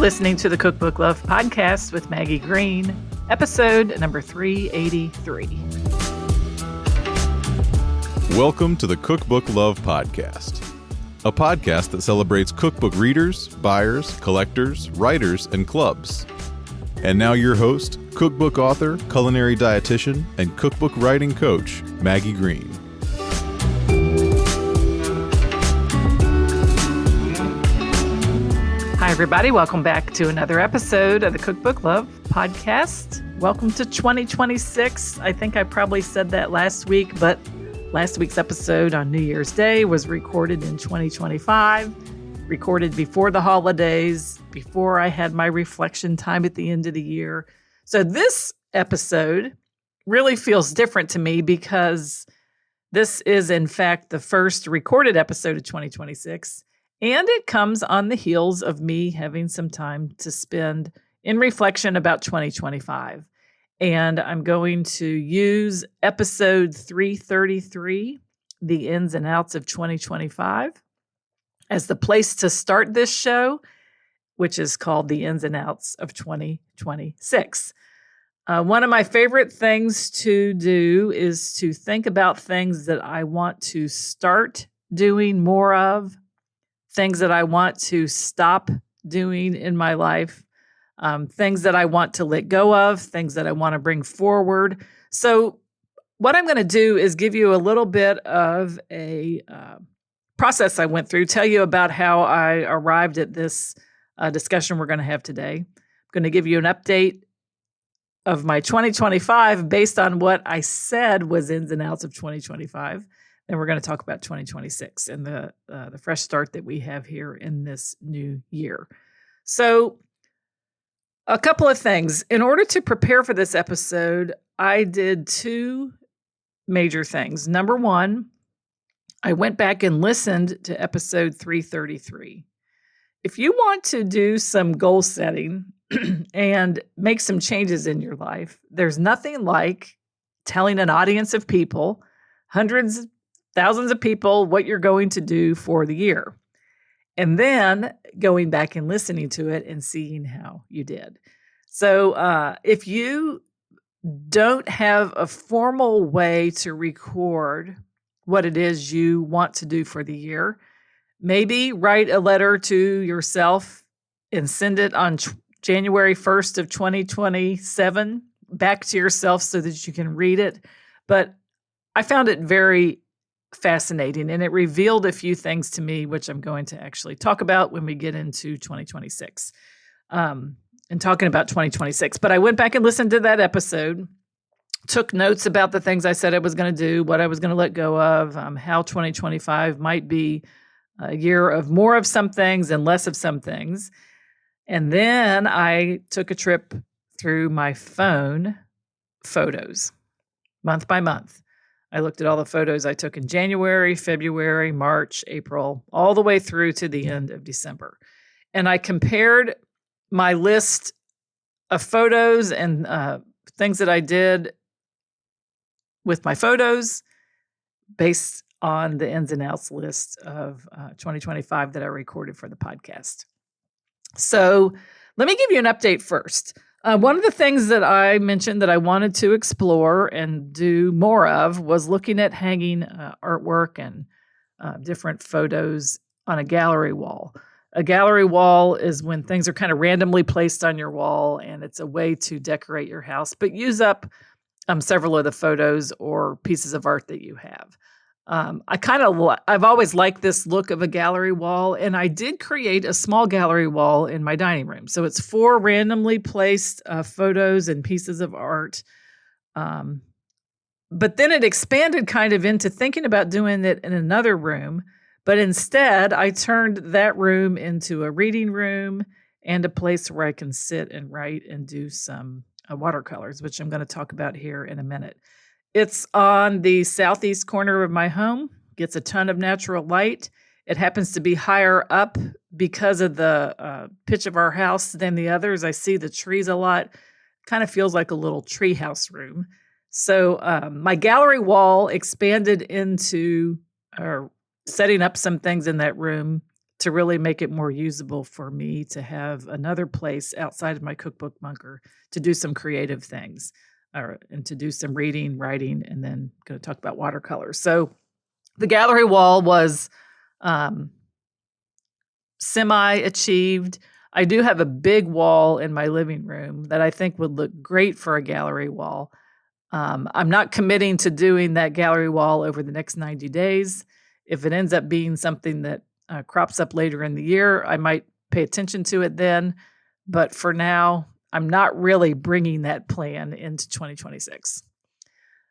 listening to the Cookbook Love podcast with Maggie Green, episode number 383. Welcome to the Cookbook Love podcast, a podcast that celebrates cookbook readers, buyers, collectors, writers, and clubs. And now your host, cookbook author, culinary dietitian, and cookbook writing coach, Maggie Green. Hi, everybody. Welcome back to another episode of the Cookbook Love podcast. Welcome to 2026. I think I probably said that last week, but last week's episode on New Year's Day was recorded in 2025, recorded before the holidays, before I had my reflection time at the end of the year. So this episode really feels different to me because this is, in fact, the first recorded episode of 2026. And it comes on the heels of me having some time to spend in reflection about 2025. And I'm going to use episode 333, The Ins and Outs of 2025, as the place to start this show, which is called The Ins and Outs of 2026. One of my favorite things to do is to think about things that I want to start doing more of, things that I want to stop doing in my life, things that I want to let go of, things that I want to bring forward. So what I'm going to do is give you a little bit of a process I went through, tell you about how I arrived at this discussion we're going to have today. I'm going to give you an update of my 2025 based on what I said was ins and outs of 2025. Then we're going to talk about 2026 and the fresh start that we have here in this new year. So a couple of things. In order to prepare for this episode, I did two major things. Number one, I went back and listened to episode 333. If you want to do some goal setting and make some changes in your life, there's nothing like telling an audience of people, hundreds, thousands of people, what you're going to do for the year. And then going back and listening to it and seeing how you did. So if you don't have a formal way to record what it is you want to do for the year, maybe write a letter to yourself and send it on January 1st of 2027 back to yourself so that you can read it. But I found it very fascinating, and it revealed a few things to me, which I'm going to actually talk about when we get into 2026 and talking about 2026. But I went back and listened to that episode, took notes about the things I said I was going to do, what I was going to let go of, how 2025 might be a year of more of some things and less of some things. And then I took a trip through my phone photos, month by month. I looked at all the photos I took in January, February, March, April, all the way through to the end of December. And I compared my list of photos and things that I did with my photos based on the ins and outs list of 2025 that I recorded for the podcast. So let me give you an update first. One of the things that I mentioned that I wanted to explore and do more of was looking at hanging artwork and different photos on a gallery wall. A gallery wall is when things are kind of randomly placed on your wall, and it's a way to decorate your house, but use up several of the photos or pieces of art that you have. I've always liked this look of a gallery wall, and I did create a small gallery wall in my dining room. So it's 4 randomly placed photos and pieces of art. But then it expanded kind of into thinking about doing it in another room. But instead, I turned that room into a reading room and a place where I can sit and write and do some watercolors, which I'm going to talk about here in a minute. It's on the southeast corner of my home, gets a ton of natural light. It happens to be higher up because of the pitch of our house than the others. I see the trees a lot. Kind of feels like a little tree house room. So my gallery wall expanded into setting up some things in that room to really make it more usable for me to have another place outside of my cookbook bunker to do some creative things and to do some reading, writing, and then going to talk about watercolors. So the gallery wall was semi-achieved. I do have a big wall in my living room that I think would look great for a gallery wall. I'm not committing to doing that gallery wall over the next 90 days. If it ends up being something that crops up later in the year, I might pay attention to it then. But for now, I'm not really bringing that plan into 2026.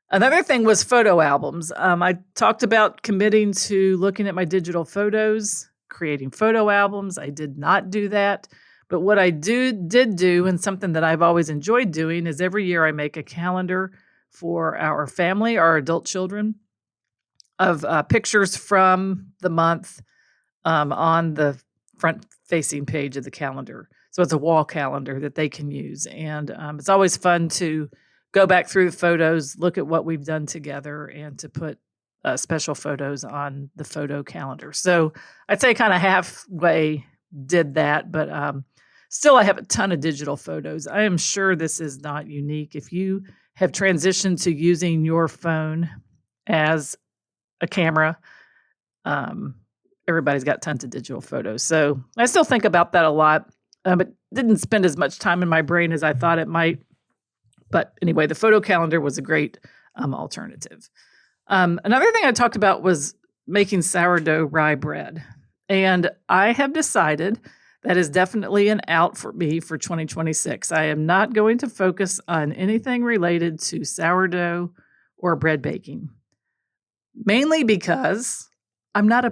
Another thing was photo albums. I talked about committing to looking at my digital photos, creating photo albums. I did not do that. But what I did do, and something that I've always enjoyed doing, is every year I make a calendar for our family, our adult children, of pictures from the month on the front-facing page of the calendar. So it's a wall calendar that they can use. And it's always fun to go back through the photos, look at what we've done together, and to put special photos on the photo calendar. So I'd say kind of halfway did that, but still I have a ton of digital photos. I am sure this is not unique. If you have transitioned to using your phone as a camera, everybody's got tons of digital photos. So I still think about that a lot, but didn't spend as much time in my brain as I thought it might. But anyway, the photo calendar was a great alternative. Another thing I talked about was making sourdough rye bread. And I have decided that is definitely an out for me for 2026. I am not going to focus on anything related to sourdough or bread baking, mainly because I'm not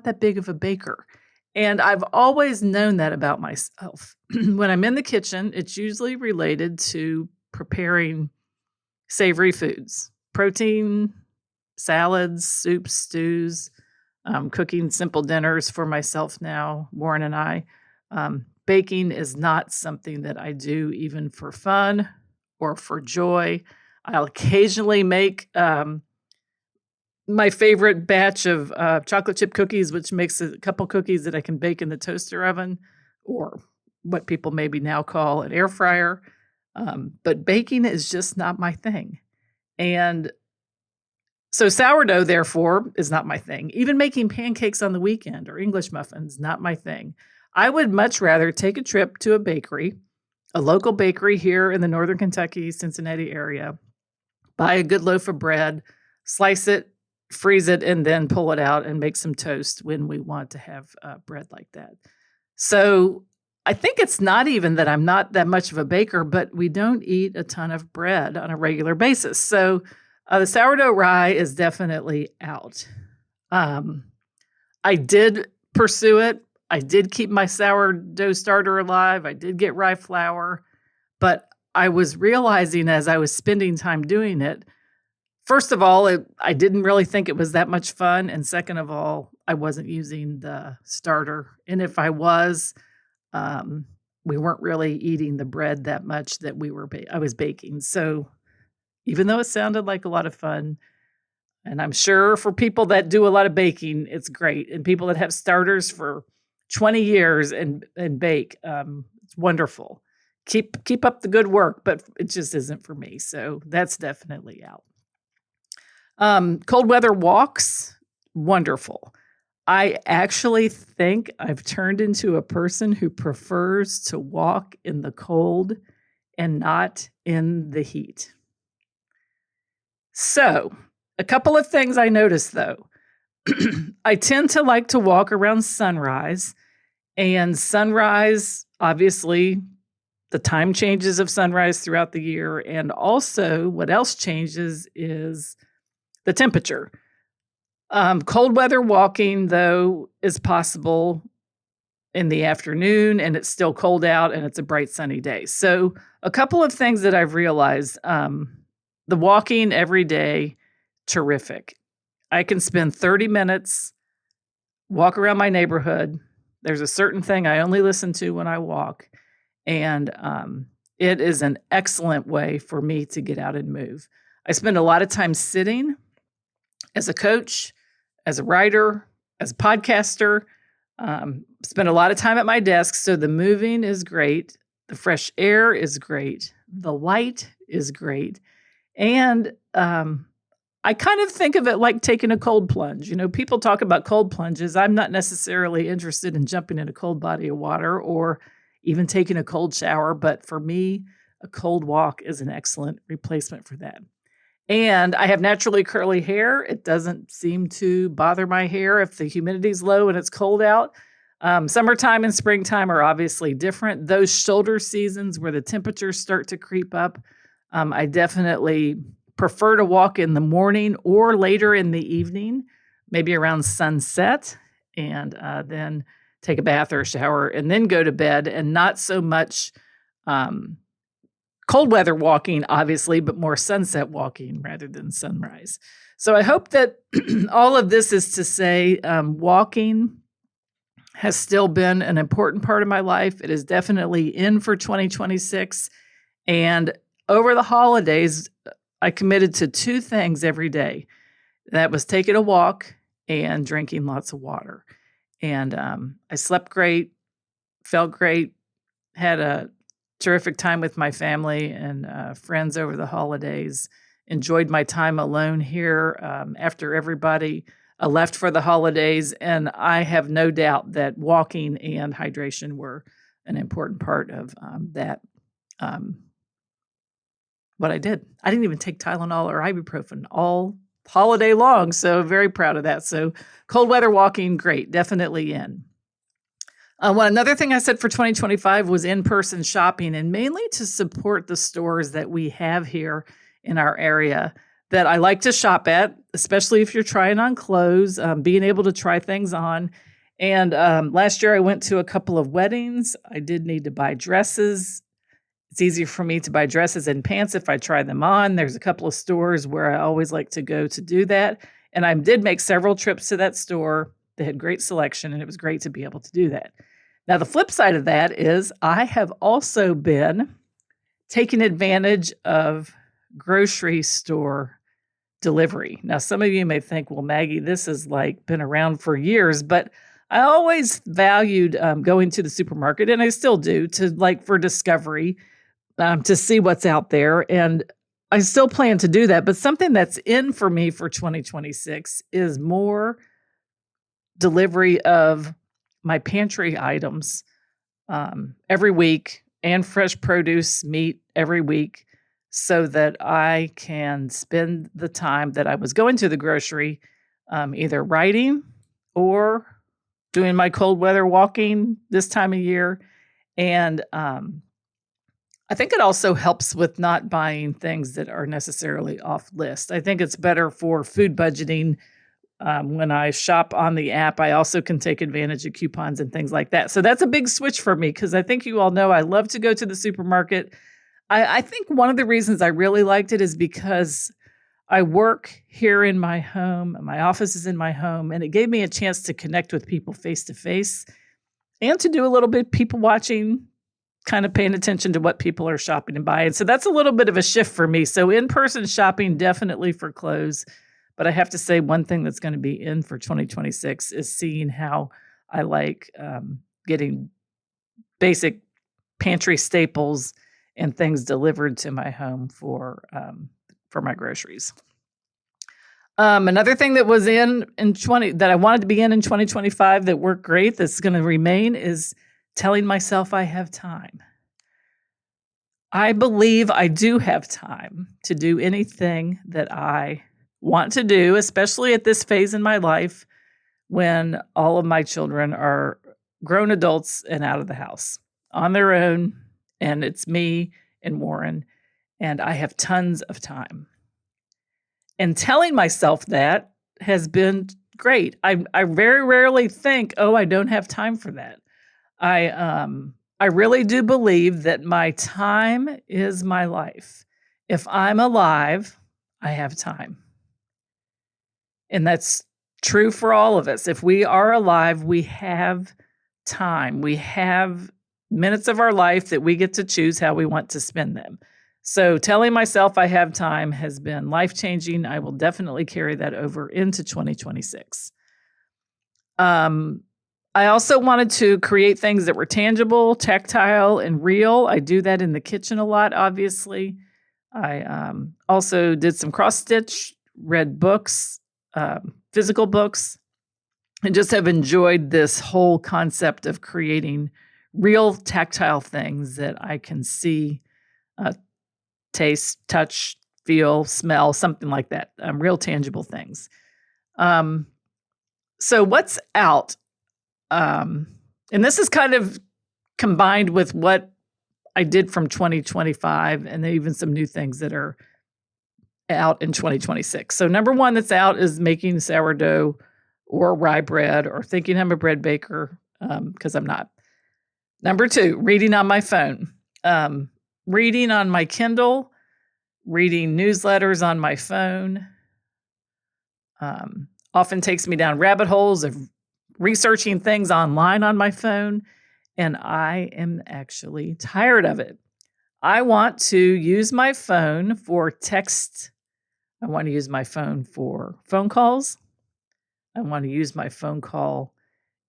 that big of a baker. And I've always known that about myself. When I'm in the kitchen, it's usually related to preparing savory foods, protein, salads, soups, stews, cooking simple dinners for myself now, Warren and I. Baking is not something that I do even for fun or for joy. I'll occasionally make my favorite batch of chocolate chip cookies, which makes a couple cookies that I can bake in the toaster oven, or what people maybe now call an air fryer. But baking is just not my thing. And so sourdough, therefore, is not my thing. Even making pancakes on the weekend or English muffins, not my thing. I would much rather take a trip to a bakery, a local bakery here in the Northern Kentucky, Cincinnati area, buy a good loaf of bread, slice it, freeze it, and then pull it out and make some toast when we want to have bread like that. So I think it's not even that I'm not that much of a baker, but we don't eat a ton of bread on a regular basis. So the sourdough rye is definitely out. I did pursue it. I did keep my sourdough starter alive. I did get rye flour, but I was realizing as I was spending time doing it, first of all, I didn't really think it was that much fun. And second of all, I wasn't using the starter. And if I was, we weren't really eating the bread that much that I was baking. So even though it sounded like a lot of fun, and I'm sure for people that do a lot of baking, it's great. And people that have starters for 20 years and bake, it's wonderful. Keep up the good work, but it just isn't for me. So that's definitely out. Cold weather walks, wonderful. I actually think I've turned into a person who prefers to walk in the cold and not in the heat. So, a couple of things I noticed though. I tend to like to walk around sunrise, and sunrise, obviously, the time changes of sunrise throughout the year. And also, what else changes is the temperature. Cold weather walking, though, is possible in the afternoon, and it's still cold out, and it's a bright sunny day. So a couple of things that I've realized, the walking every day, terrific. I can spend 30 minutes, walk around my neighborhood. There's a certain thing I only listen to when I walk, and it is an excellent way for me to get out and move. I spend a lot of time sitting as a coach, as a writer, as a podcaster. Spend a lot of time at my desk, so the moving is great. The fresh air is great. The light is great. And I kind of think of it like taking a cold plunge. People talk about cold plunges. I'm not necessarily interested in jumping in a cold body of water or even taking a cold shower, but for me, a cold walk is an excellent replacement for that. And I have naturally curly hair. It doesn't seem to bother my hair if the humidity's low and it's cold out. Summertime and springtime are obviously different. Those shoulder seasons where the temperatures start to creep up, I definitely prefer to walk in the morning or later in the evening, maybe around sunset, and then take a bath or a shower and then go to bed, and not so much cold weather walking, obviously, but more sunset walking rather than sunrise. So I hope that all of this is to say walking has still been an important part of my life. It is definitely in for 2026. And over the holidays, I committed to 2 things every day. That was taking a walk and drinking lots of water. And I slept great, felt great, had a terrific time with my family and friends over the holidays. Enjoyed my time alone here after everybody left for the holidays. And I have no doubt that walking and hydration were an important part of that. What I did. I didn't even take Tylenol or ibuprofen all holiday long. So very proud of that. So cold weather walking, great, definitely in. Another thing I said for 2025 was in-person shopping, and mainly to support the stores that we have here in our area that I like to shop at, especially if you're trying on clothes, being able to try things on. And last year I went to a couple of weddings. I did need to buy dresses. It's easier for me to buy dresses and pants if I try them on. There's a couple of stores where I always like to go to do that. And I did make several trips to that store. They had great selection, and it was great to be able to do that. Now, the flip side of that is I have also been taking advantage of grocery store delivery. Now, some of you may think, well, Maggie, this has been around for years, but I always valued going to the supermarket, and I still do, for discovery, to see what's out there. And I still plan to do that. But something that's in for me for 2026 is more delivery of my pantry items every week, and fresh produce, meat every week, so that I can spend the time that I was going to the grocery either writing or doing my cold weather walking this time of year. And I think it also helps with not buying things that are necessarily off list. I think it's better for food budgeting. When I shop on the app, I also can take advantage of coupons and things like that. So that's a big switch for me, because I think you all know I love to go to the supermarket. I think one of the reasons I really liked it is because I work here in my home, my office is in my home, and it gave me a chance to connect with people face to face and to do a little bit people watching, kind of paying attention to what people are shopping and buying. So that's a little bit of a shift for me. So in-person shopping, definitely for clothes. But I have to say, one thing that's going to be in for 2026 is seeing how I like getting basic pantry staples and things delivered to my home for my groceries. Another thing that was that I wanted to be in 2025 that worked great, that's going to remain, is telling myself I have time. I believe I do have time to do anything that I want to do, especially at this phase in my life when all of my children are grown adults and out of the house on their own, and it's me and Warren, and I have tons of time. And telling myself that has been great. I very rarely think, oh, I don't have time for that. I really do believe that my time is my life. If I'm alive, I have time. And that's true for all of us. If we are alive, we have time. We have minutes of our life that we get to choose how we want to spend them. So telling myself I have time has been life-changing. I will definitely carry that over into 2026. I also wanted to create things that were tangible, tactile, and real. I do that in the kitchen a lot, obviously. I also did some cross stitch, read books, physical books, and just have enjoyed this whole concept of creating real tactile things that I can see, taste, touch, feel, smell, something like that. Real tangible things. So what's out? And this is kind of combined with what I did from 2025 and even some new things that are out in 2026. So number one that's out is making sourdough or rye bread, or thinking I'm a bread baker, because I'm not. Number two, reading on my phone, reading on my Kindle, reading newsletters on my phone. Often takes me down rabbit holes of researching things online on my phone, and I am actually tired of it. I want to use my phone for text. I want to use my phone for phone calls. I want to use my phone call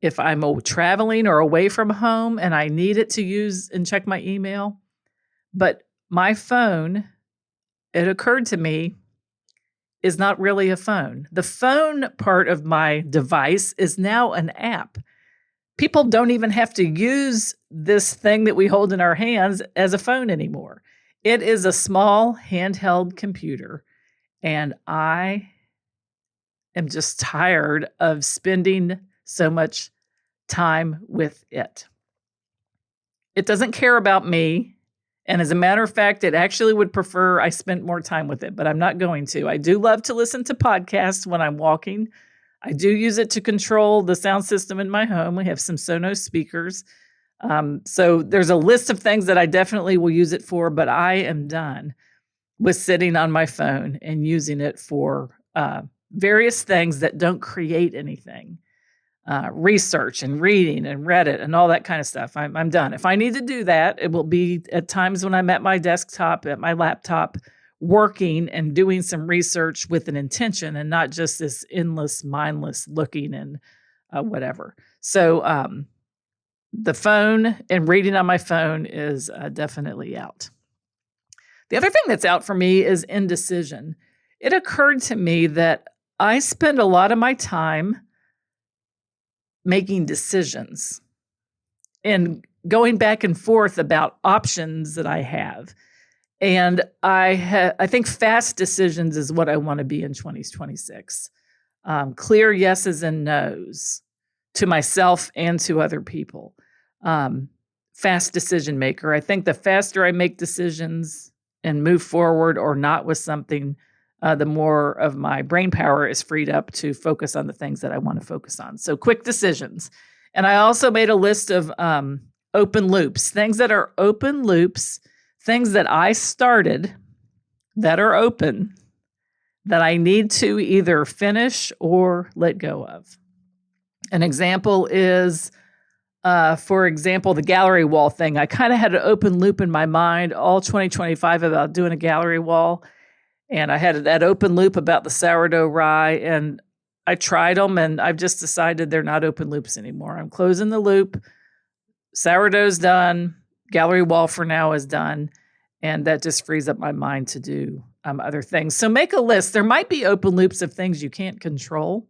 if I'm traveling or away from home and I need it to use and check my email. But my phone, it occurred to me, is not really a phone. The phone part of my device is now an app. People don't even have to use this thing that we hold in our hands as a phone anymore. It is a small handheld computer, and I am just tired of spending so much time with it. It doesn't care about me. And as a matter of fact, it actually would prefer I spent more time with it, but I'm not going to. I do love to listen to podcasts when I'm walking. I do use it to control the sound system in my home. We have some Sonos speakers. So there's a list of things that I definitely will use it for, but I am done with sitting on my phone and using it for various things that don't create anything. Research and reading and Reddit and all that kind of stuff. I'm done. If I need to do that, it will be at times when I'm at my desktop, at my laptop, working and doing some research with an intention and not just this endless, mindless looking and whatever. So the phone and reading on my phone is definitely out. The other thing that's out for me is indecision. It occurred to me that I spend a lot of my time making decisions and going back and forth about options that I have. And I think fast decisions is what I want to be in 2026. Clear yeses and nos to myself and to other people. Fast decision maker. I think the faster I make decisions and move forward or not with something, the more of my brain power is freed up to focus on the things that I want to focus on. So quick decisions. And I also made a list of open loops, things that are open loops, things that I started that are open that I need to either finish or let go of. An example is, for example, the gallery wall thing. I kind of had an open loop in my mind all 2025 about doing a gallery wall. And I had that open loop about the sourdough rye, and I tried them, and I've just decided they're not open loops anymore. I'm closing the loop. Sourdough's done. Gallery wall for now is done. And that just frees up my mind to do other things. So make a list. There might be open loops of things you can't control.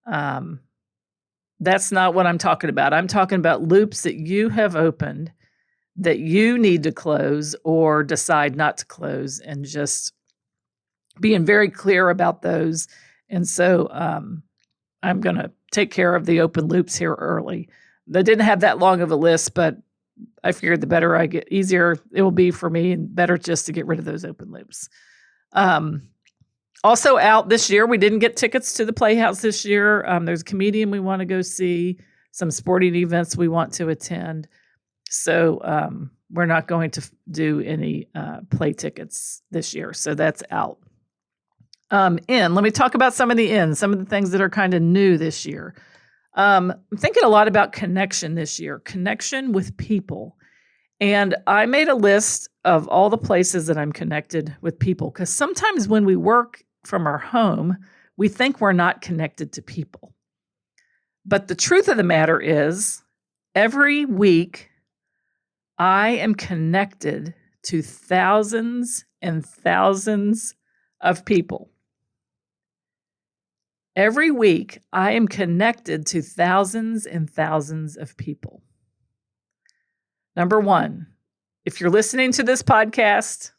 That's not what I'm talking about. I'm talking about loops that you have opened that you need to close or decide not to close, and just being very clear about those. And so I'm going to take care of the open loops here early. I didn't have that long of a list, but I figured the better I get, easier it will be for me, and better just to get rid of those open loops. Also out this year, we didn't get tickets to the Playhouse this year. There's a comedian we want to go see, some sporting events we want to attend. So we're not going to do any play tickets this year. So that's out. Let me talk about some of the things that are kind of new this year. I'm thinking a lot about connection this year, connection with people. And I made a list of all the places that I'm connected with people, because sometimes when we work from our home, we think we're not connected to people. But the truth of the matter is, every week I am connected to thousands and thousands of people. Every week I am connected to thousands and thousands of people. Number one, if you're listening to this podcast,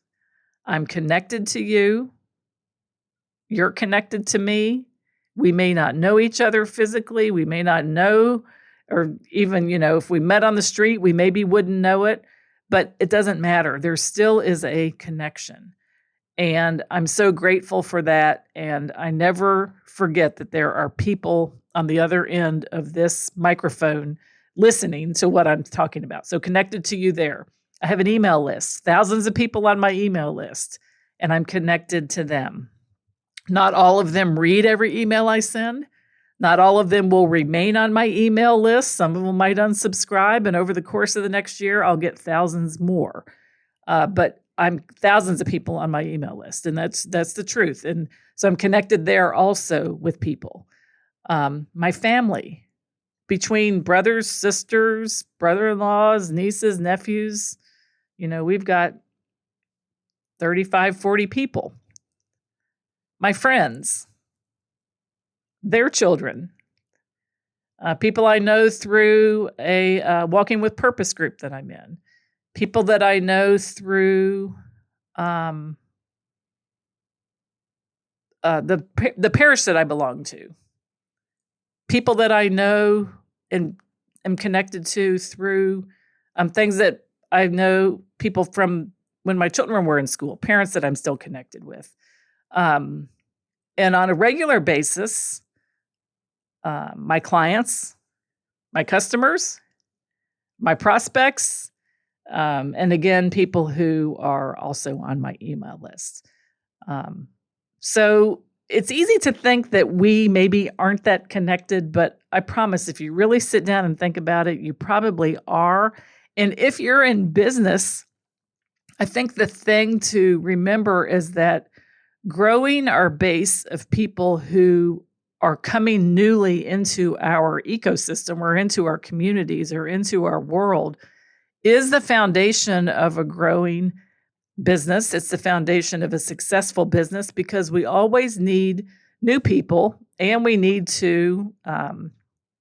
I'm connected to you. You're connected to me. We may not know each other physically. We may not know, or even, if we met on the street, we maybe wouldn't know it, but it doesn't matter. There still is a connection. And I'm so grateful for that. And I never forget that there are people on the other end of this microphone listening to what I'm talking about. So connected to you there. I have an email list, thousands of people on my email list, and I'm connected to them. Not all of them read every email I send. Not all of them will remain on my email list. Some of them might unsubscribe, and over the course of the next year, I'll get thousands more. But I'm thousands of people on my email list, and that's the truth. And so I'm connected there also with people. My family, between brothers, sisters, brother-in-laws, nieces, nephews, we've got 35, 40 people. My friends, their children, people I know through a Walking with Purpose group that I'm in, people that I know through the parish that I belong to, people that I know and am connected to through things that I know, people from when my children were in school, parents that I'm still connected with. And on a regular basis, my clients, my customers, my prospects, and again, people who are also on my email list. So it's easy to think that we maybe aren't that connected, but I promise if you really sit down and think about it, you probably are. And if you're in business, I think the thing to remember is that growing our base of people who are coming newly into our ecosystem or into our communities or into our world is the foundation of a growing business. It's the foundation of a successful business because we always need new people and we need to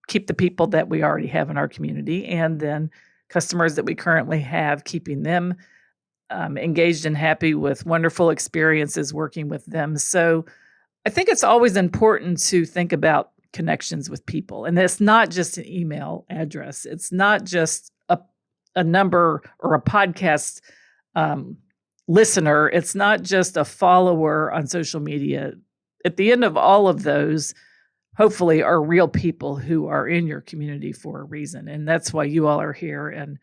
keep the people that we already have in our community and then customers that we currently have, keeping them engaged and happy with wonderful experiences working with them. So I think it's always important to think about connections with people. And it's not just an email address. It's not just a number or a podcast listener. It's not just a follower on social media. At the end of all of those, hopefully, are real people who are in your community for a reason. And that's why you all are here. And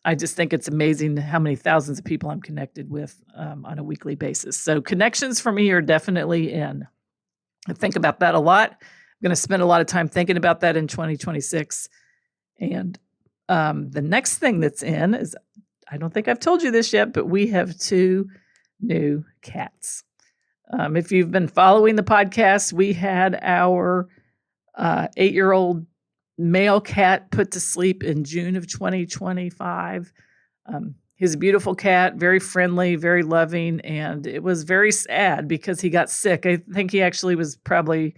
I just think it's amazing how many thousands of people I'm connected with on a weekly basis. So connections for me are definitely in. I think about that a lot. I'm going to spend a lot of time thinking about that in 2026. And the next thing that's in is, I don't think I've told you this yet, but we have 2 new cats. If you've been following the podcast, we had our 8-year-old male cat put to sleep in June of 2025. He's a beautiful cat, very friendly, very loving, and it was very sad because he got sick. I think he actually was probably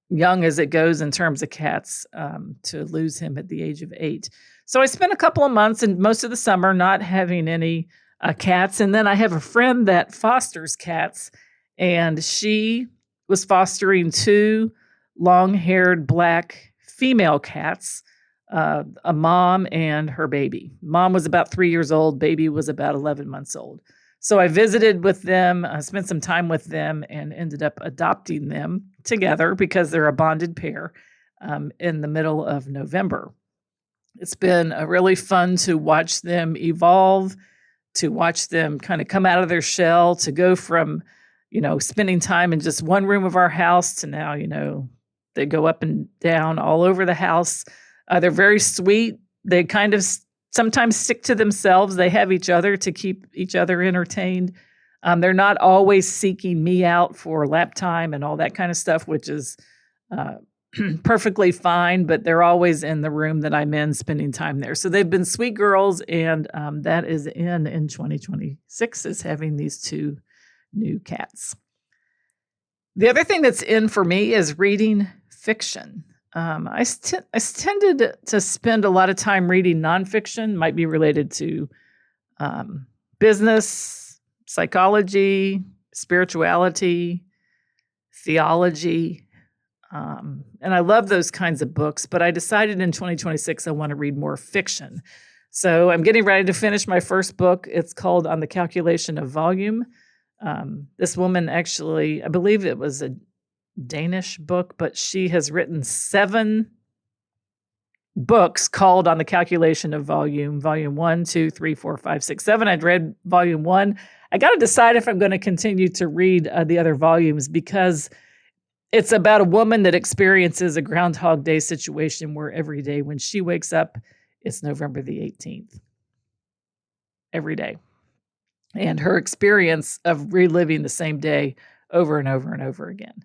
young as it goes in terms of cats to lose him at the age of 8. So I spent a couple of months and most of the summer not having any cats. And then I have a friend that fosters cats, and she was fostering 2 long-haired black female cats, a mom and her baby. Mom was about 3 years old. Baby was about 11 months old. So I visited with them, spent some time with them, and ended up adopting them together because they're a bonded pair in the middle of November. It's been really fun to watch them evolve, to watch them kind of come out of their shell, to go from, spending time in just one room of our house to now, they go up and down all over the house. They're very sweet. They kind of sometimes stick to themselves. They have each other to keep each other entertained. They're not always seeking me out for lap time and all that kind of stuff, which is perfectly fine, but they're always in the room that I'm in, spending time there. So they've been sweet girls, and that is in 2026 is having these 2 new cats. The other thing that's in for me is reading fiction. I tended to spend a lot of time reading nonfiction, might be related to business, psychology, spirituality, theology, and I love those kinds of books, but I decided in 2026 I want to read more fiction. So I'm getting ready to finish my first book. It's called On the Calculation of Volume. This woman actually, I believe it was a Danish book, but she has written 7 books called On the Calculation of Volume, volume 1, 2, 3, 4, 5, 6, 7. I'd read volume 1. I got to decide if I'm going to continue to read the other volumes, because it's about a woman that experiences a Groundhog Day situation where every day when she wakes up, it's November the 18th. Every day. And her experience of reliving the same day over and over and over again.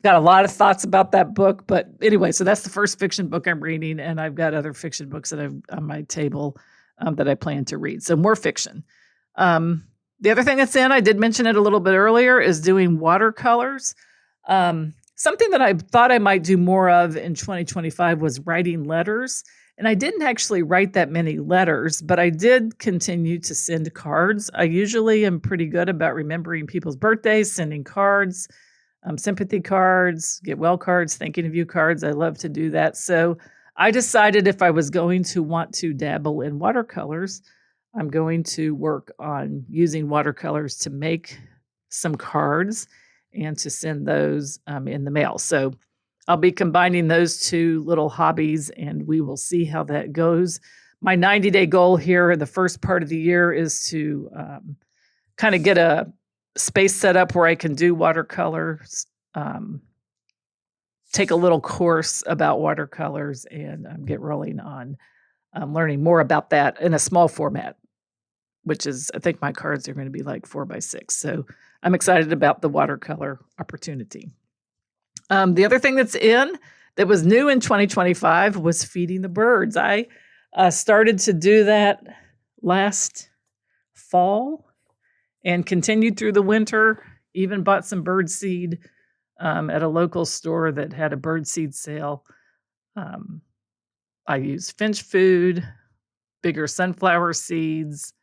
Got a lot of thoughts about that book, but anyway, so that's the first fiction book I'm reading, and I've got other fiction books that I've on my table that I plan to read. So more fiction. The other thing that's in, I did mention it a little bit earlier, is doing watercolors. Something that I thought I might do more of in 2025 was writing letters. And I didn't actually write that many letters, but I did continue to send cards. I usually am pretty good about remembering people's birthdays, sending cards, sympathy cards, get well cards, thinking of you cards. I love to do that. So I decided if I was going to want to dabble in watercolors, I'm going to work on using watercolors to make some cards and to send those in the mail. So I'll be combining those 2 little hobbies, and we will see how that goes. My 90-day goal here in the first part of the year is to kind of get a space set up where I can do watercolors, take a little course about watercolors, and get rolling on learning more about that in a small format, which is, I think my cards are going to be like 4x6. So I'm excited about the watercolor opportunity. The other thing that's in that was new in 2025 was feeding the birds. I started to do that last fall and continued through the winter, even bought some bird seed at a local store that had a bird seed sale. I use finch food, bigger sunflower seeds.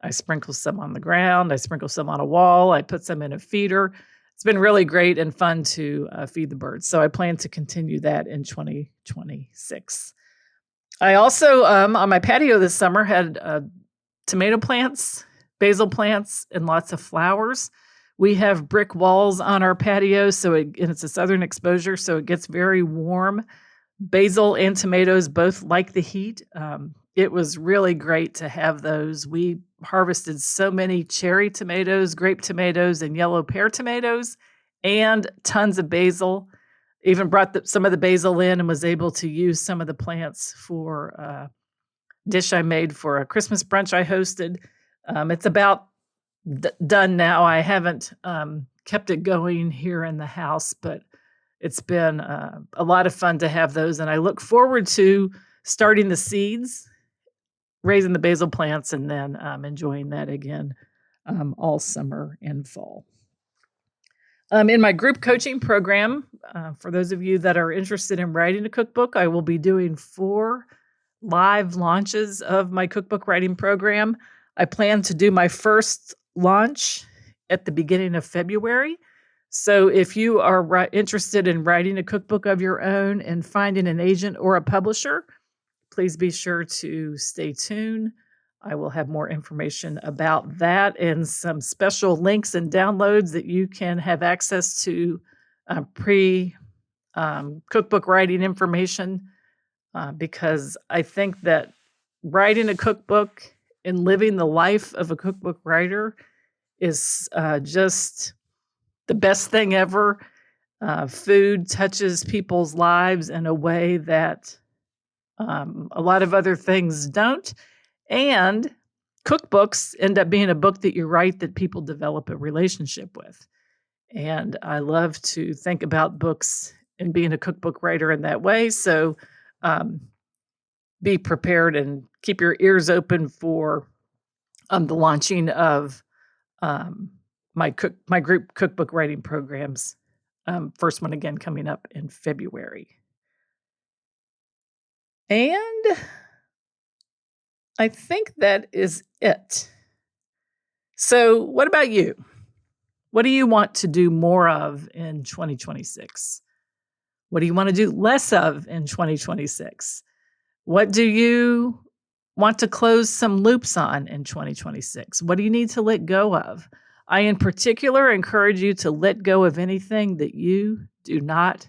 I sprinkle some on the ground. I sprinkle some on a wall. I put some in a feeder. It's been really great and fun to feed the birds. So I plan to continue that in 2026. I also, on my patio this summer, had tomato plants, basil plants, and lots of flowers. We have brick walls on our patio, and it's a southern exposure, so it gets very warm. Basil and tomatoes both like the heat. It was really great to have those. We harvested so many cherry tomatoes, grape tomatoes, and yellow pear tomatoes, and tons of basil. Even brought some of the basil in and was able to use some of the plants for a dish I made for a Christmas brunch I hosted. It's about done now. I haven't kept it going here in the house, but it's been a lot of fun to have those. And I look forward to starting the seeds, raising the basil plants, and then enjoying that again all summer and fall. In my group coaching program, for those of you that are interested in writing a cookbook, I will be doing 4 live launches of my cookbook writing program. I plan to do my first launch at the beginning of February. So if you are interested in writing a cookbook of your own and finding an agent or a publisher, please be sure to stay tuned. I will have more information about that and some special links and downloads that you can have access to cookbook writing information, because I think that writing a cookbook and living the life of a cookbook writer is just the best thing ever. Food touches people's lives in a way that a lot of other things don't. And cookbooks end up being a book that you write that people develop a relationship with. And I love to think about books in being a cookbook writer in that way. So be prepared and keep your ears open for the launching of my group cookbook writing programs. First one again coming up in February. And I think that is it. So what about you? What do you want to do more of in 2026? What do you want to do less of in 2026? What do you want to close some loops on in 2026? What do you need to let go of? I, in particular, encourage you to let go of anything that you do not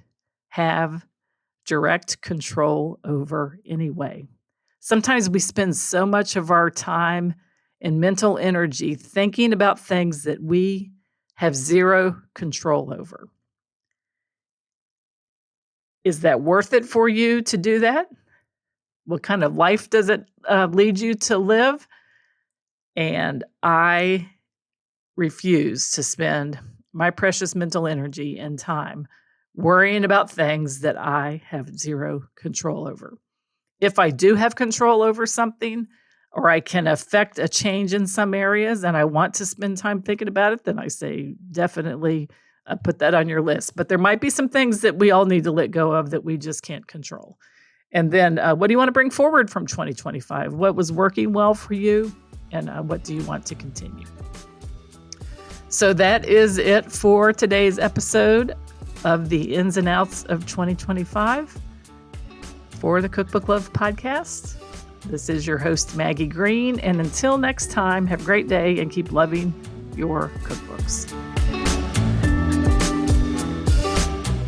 have direct control over anyway. Sometimes we spend so much of our time and mental energy thinking about things that we have zero control over. Is that worth it for you to do that? What kind of life does it lead you to live? And I refuse to spend my precious mental energy and time worrying about things that I have zero control over. If I do have control over something, or I can affect a change in some areas and I want to spend time thinking about it, then I say definitely put that on your list. But there might be some things that we all need to let go of that we just can't control. And then what do you want to bring forward from 2025? What was working well for you? And what do you want to continue? So that is it for today's episode of the ins and outs of 2025 for the Cookbook Love podcast. This is your host, Maggie Green. And until next time, have a great day and keep loving your cookbooks.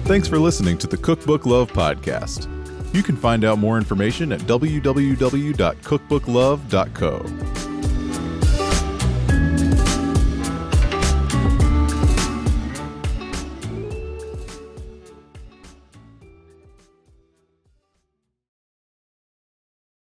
Thanks for listening to the Cookbook Love podcast. You can find out more information at www.cookbooklove.co.